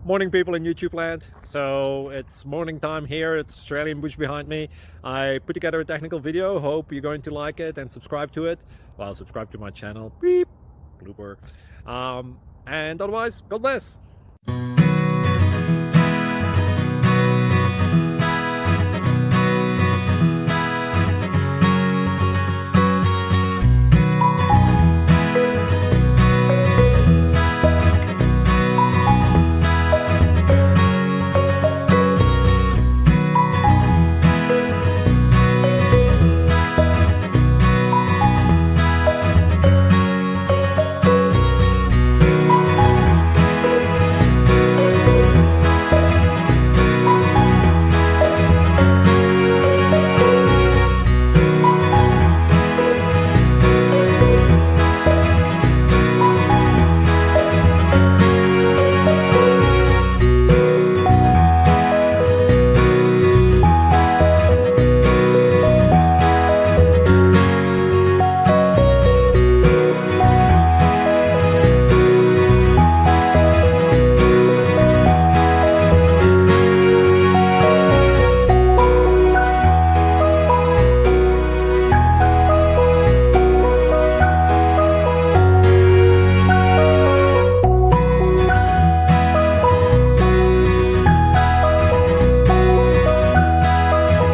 Morning, people in YouTube land. So it's morning time here. It's Australian bush behind me. I put together a technical video. Hope you're going to like it and subscribe to it. Well, subscribe to my channel. Beep. Blooper. And otherwise, God bless.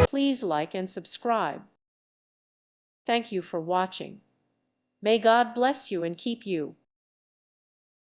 Please like and subscribe. Thank you for watching. May God bless you and keep you.